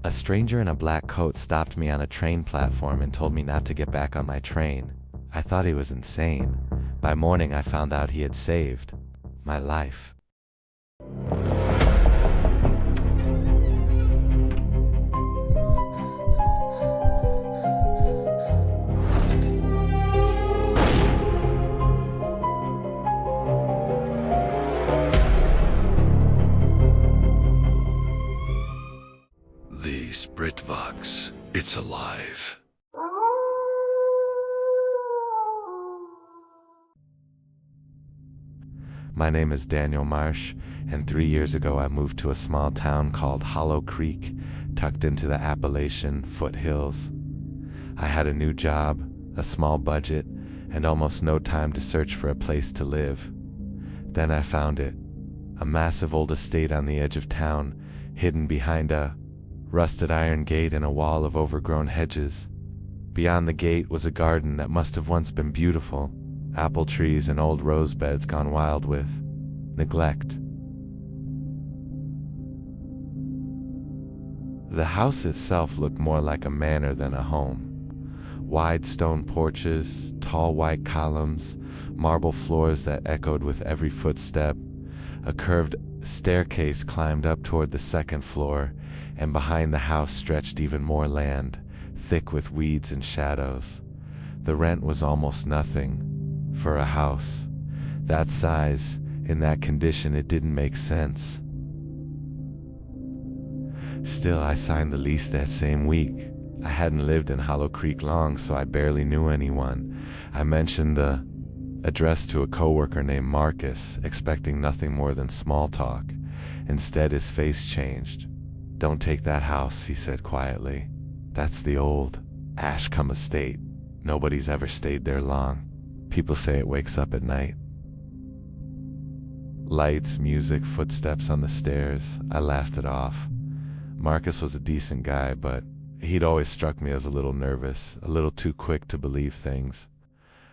A stranger in a black coat stopped me on a train platform and told me not to get back on my train. I thought he was insane. By morning, I found out he had saved my life. The Spritvox, it's alive. My name is Daniel Marsh, and 3 years ago I moved to a small town called Hollow Creek, tucked into the Appalachian foothills. I had a new job, a small budget, and almost no time to search for a place to live. Then I found it, a massive old estate on the edge of town, hidden behind a rusted iron gate and a wall of overgrown hedges. Beyond the gate was a garden that must have once been beautiful, apple trees and old rose beds gone wild with neglect. The house itself looked more like a manor than a home. Wide stone porches, tall white columns, marble floors that echoed with every footstep. A curved staircase climbed up toward the second floor, and behind the house stretched even more land, thick with weeds and shadows. The rent was almost nothing. For a house that size, in that condition, it didn't make sense. Still, I signed the lease that same week. I hadn't lived in Hollow Creek long, so I barely knew anyone. I mentioned the address to a coworker named Marcus, expecting nothing more than small talk. Instead, his face changed. "Don't take that house," he said quietly. "That's the old Ashcombe estate. Nobody's ever stayed there long. People say it wakes up at night." Lights, music, footsteps on the stairs. I laughed it off. Marcus was a decent guy, but he'd always struck me as a little nervous, a little too quick to believe things.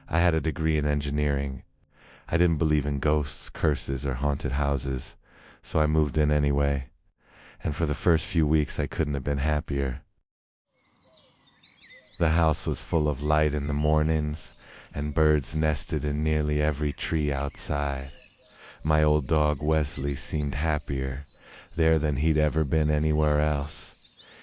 I had a degree in engineering. I didn't believe in ghosts, curses, or haunted houses, so I moved in anyway. And for the first few weeks, I couldn't have been happier. The house was full of light in the mornings, and birds nested in nearly every tree outside. My old dog Wesley seemed happier there than he'd ever been anywhere else.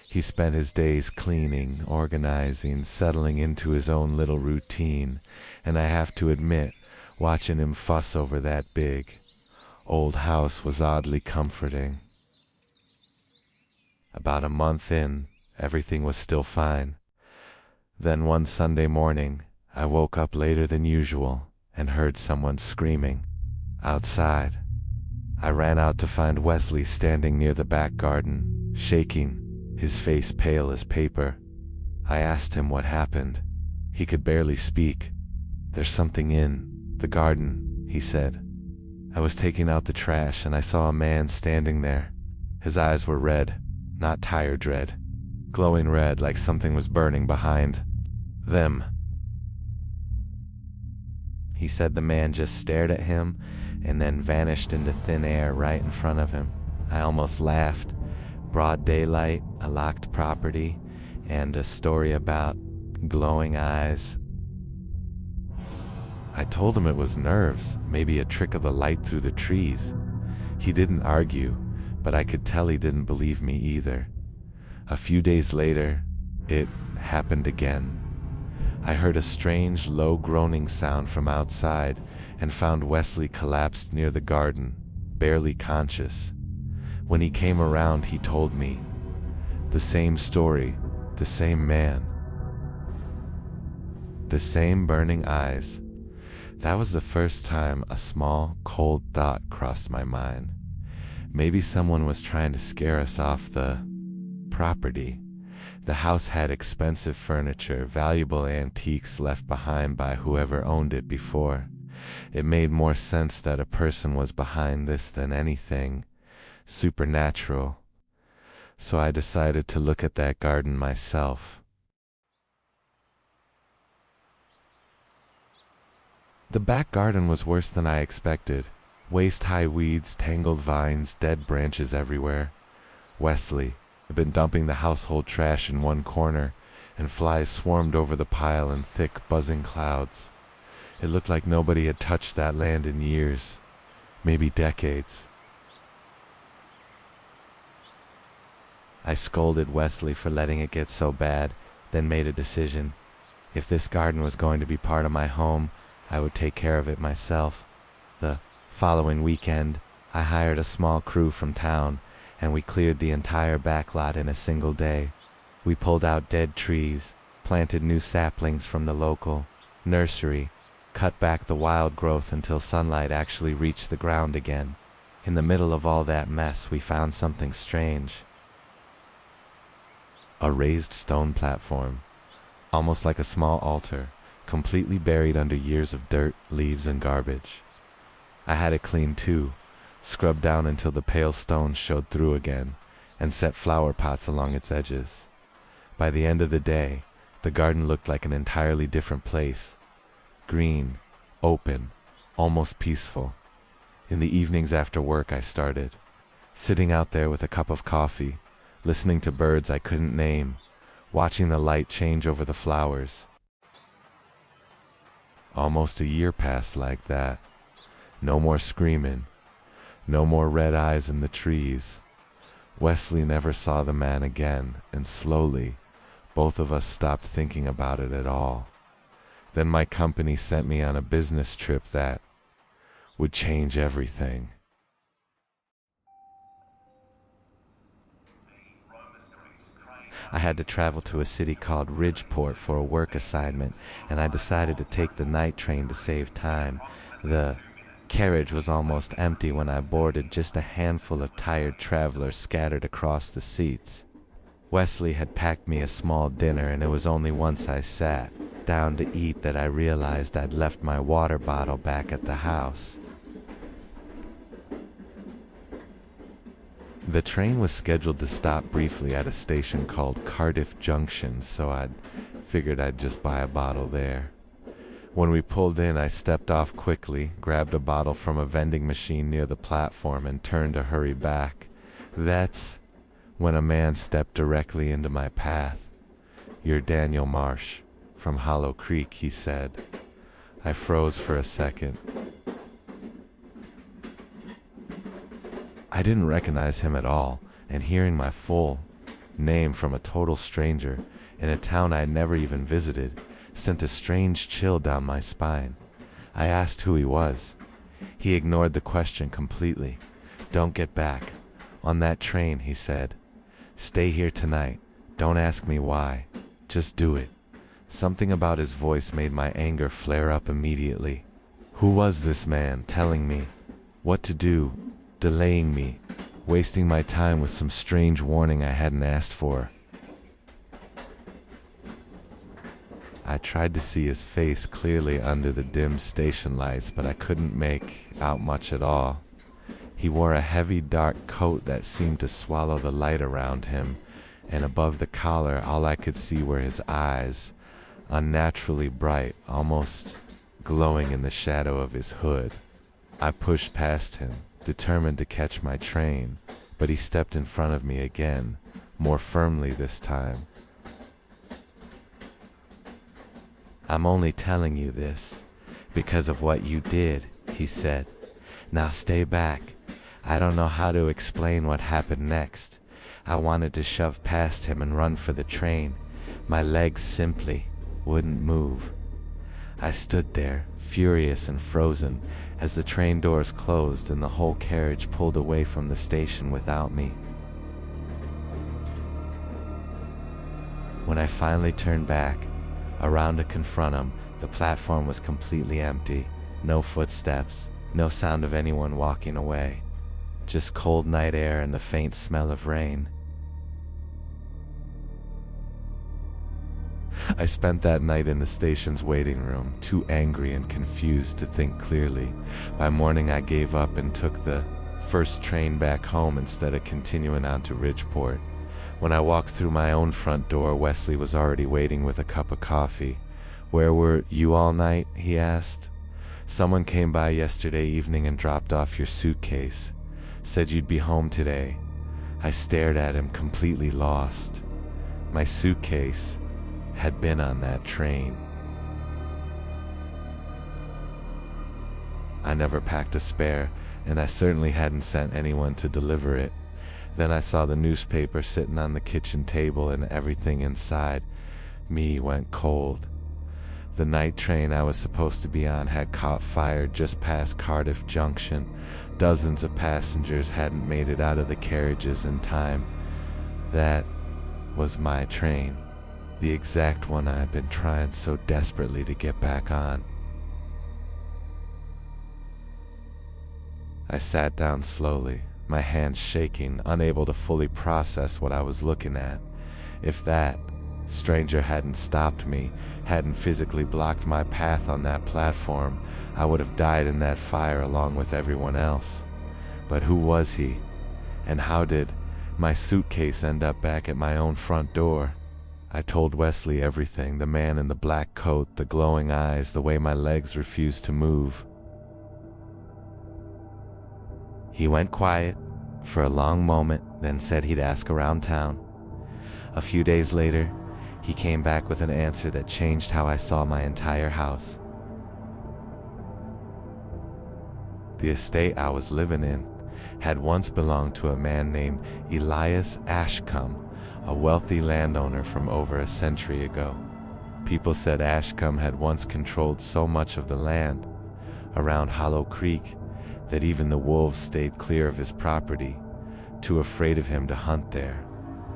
He spent his days cleaning, organizing, settling into his own little routine, and I have to admit, watching him fuss over that big old house was oddly comforting. About a month in, everything was still fine. Then one Sunday morning, I woke up later than usual and heard someone screaming outside. I ran out to find Wesley standing near the back garden, shaking, his face pale as paper. I asked him what happened. He could barely speak. "There's something in the garden," he said. "I was taking out the trash and I saw a man standing there. His eyes were red, not tired red, glowing red like something was burning behind them." He said the man just stared at him and then vanished into thin air right in front of him. I almost laughed. Broad daylight, a locked property, and a story about glowing eyes. I told him it was nerves, maybe a trick of the light through the trees. He didn't argue, but I could tell he didn't believe me either. A few days later, it happened again. I heard a strange, low groaning sound from outside and found Wesley collapsed near the garden, barely conscious. When he came around, he told me the same story, the same man, the same burning eyes. That was the first time a small, cold thought crossed my mind. Maybe someone was trying to scare us off the property. The house had expensive furniture, valuable antiques left behind by whoever owned it before. It made more sense that a person was behind this than anything supernatural. So I decided to look at that garden myself. The back garden was worse than I expected. Waist-high weeds, tangled vines, dead branches everywhere. Wesley, I'd been dumping the household trash in one corner, and flies swarmed over the pile in thick, buzzing clouds. It looked like nobody had touched that land in years, maybe decades. I scolded Wesley for letting it get so bad, then made a decision. If this garden was going to be part of my home, I would take care of it myself. The following weekend, I hired a small crew from town, and we cleared the entire back lot in a single day. We pulled out dead trees, planted new saplings from the local nursery, cut back the wild growth until sunlight actually reached the ground again. In the middle of all that mess, we found something strange. A raised stone platform, almost like a small altar, completely buried under years of dirt, leaves, and garbage. I had it cleaned too, scrubbed down until the pale stones showed through again, and set flower pots along its edges. By the end of the day, the garden looked like an entirely different place. Green, open, almost peaceful. In the evenings after work I started, sitting out there with a cup of coffee, listening to birds I couldn't name, watching the light change over the flowers. Almost a year passed like that. No more screaming, no more red eyes in the trees. Wesley never saw the man again, and slowly, both of us stopped thinking about it at all. Then my company sent me on a business trip that would change everything. I had to travel to a city called Ridgeport for a work assignment, and I decided to take the night train to save time. The carriage was almost empty when I boarded, just a handful of tired travelers scattered across the seats. Wesley had packed me a small dinner, and it was only once I sat down to eat that I realized I'd left my water bottle back at the house. The train was scheduled to stop briefly at a station called Cardiff Junction, so I figured I'd just buy a bottle there. When we pulled in, I stepped off quickly, grabbed a bottle from a vending machine near the platform, and turned to hurry back. That's when a man stepped directly into my path. "You're Daniel Marsh, from Hollow Creek," he said. I froze for a second. I didn't recognize him at all, and hearing my full name from a total stranger in a town I'd never even visited sent a strange chill down my spine. I asked who he was. He ignored the question completely. "Don't get back on that train," he said. "Stay here tonight. Don't ask me why. Just do it." Something about his voice made my anger flare up immediately. Who was this man telling me what to do, delaying me, wasting my time with some strange warning I hadn't asked for? I tried to see his face clearly under the dim station lights, but I couldn't make out much at all. He wore a heavy dark coat that seemed to swallow the light around him, and above the collar all I could see were his eyes, unnaturally bright, almost glowing in the shadow of his hood. I pushed past him, determined to catch my train, but he stepped in front of me again, more firmly this time. "I'm only telling you this because of what you did," he said. "Now stay back. I don't know how to explain what happened next. I wanted to shove past him and run for the train. My legs simply wouldn't move. I stood there, furious and frozen, as the train doors closed and the whole carriage pulled away from the station without me. When I finally turned back, around to confront him, the platform was completely empty. No footsteps, no sound of anyone walking away. Just cold night air and the faint smell of rain. I spent that night in the station's waiting room, too angry and confused to think clearly. By morning I gave up and took the first train back home instead of continuing on to Ridgeport. When I walked through my own front door, Wesley was already waiting with a cup of coffee. "Where were you all night?" he asked. "Someone came by yesterday evening and dropped off your suitcase. Said you'd be home today. I stared at him, completely lost. My suitcase had been on that train. I never packed a spare, and I certainly hadn't sent anyone to deliver it. Then I saw the newspaper sitting on the kitchen table, and everything inside me went cold. The night train I was supposed to be on had caught fire just past Cardiff Junction. Dozens of passengers hadn't made it out of the carriages in time. That was my train, the exact one I had been trying so desperately to get back on. I sat down slowly, my hands shaking, unable to fully process what I was looking at. If that stranger hadn't stopped me, hadn't physically blocked my path on that platform, I would have died in that fire along with everyone else. But who was he? And how did my suitcase end up back at my own front door? I told Wesley everything, the man in the black coat, the glowing eyes, the way my legs refused to move. He went quiet for a long moment, then said he'd ask around town. A few days later, he came back with an answer that changed how I saw my entire house. The estate I was living in had once belonged to a man named Elias Ashcombe, a wealthy landowner from over a century ago. People said Ashcombe had once controlled so much of the land around Hollow Creek that even the wolves stayed clear of his property, too afraid of him to hunt there.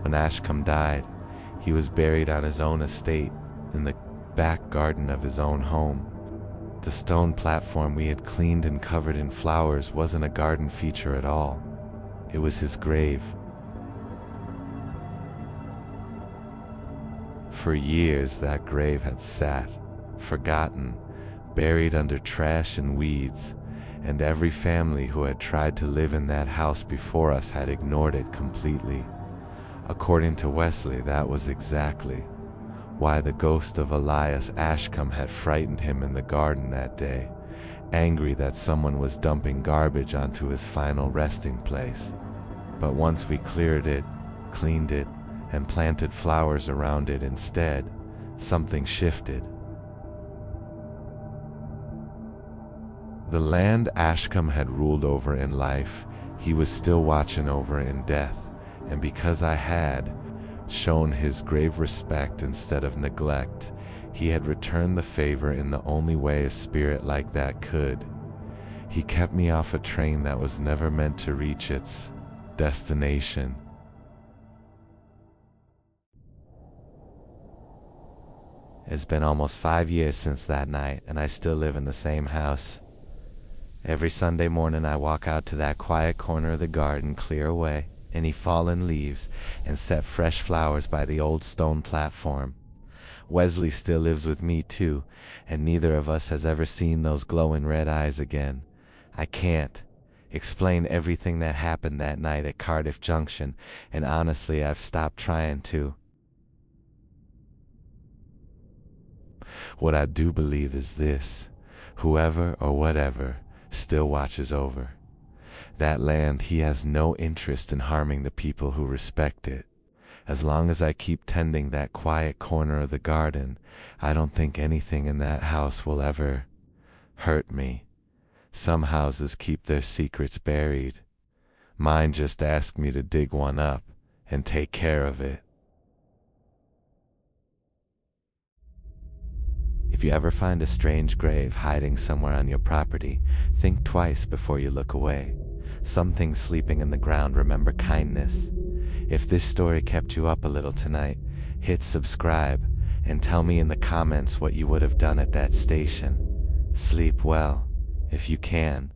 When Ashcombe died, he was buried on his own estate in the back garden of his own home. The stone platform we had cleaned and covered in flowers wasn't a garden feature at all. It was his grave. For years that grave had sat, forgotten, buried under trash and weeds, and every family who had tried to live in that house before us had ignored it completely. According to Wesley, that was exactly why the ghost of Elias Ashcombe had frightened him in the garden that day, angry that someone was dumping garbage onto his final resting place. But once we cleared it, cleaned it, and planted flowers around it instead, something shifted. The land Ashcombe had ruled over in life, he was still watching over in death, and because I had shown his grave respect instead of neglect, he had returned the favor in the only way a spirit like that could. He kept me off a train that was never meant to reach its destination. It's been almost 5 years since that night, and I still live in the same house. Every Sunday morning I walk out to that quiet corner of the garden, clear away any fallen leaves, and set fresh flowers by the old stone platform. Wesley still lives with me too, and neither of us has ever seen those glowing red eyes again. I can't explain everything that happened that night at Cardiff Junction, and honestly I've stopped trying to. What I do believe is this: whoever or whatever still watches over that land. He has no interest in harming the people who respect it. As long as I keep tending that quiet corner of the garden, I don't think anything in that house will ever hurt me. Some houses keep their secrets buried. Mine just asked me to dig one up and take care of it. If you ever find a strange grave hiding somewhere on your property, think twice before you look away. Some things sleeping in the ground remember kindness. If this story kept you up a little tonight, hit subscribe and tell me in the comments what you would have done at that station. Sleep well, if you can.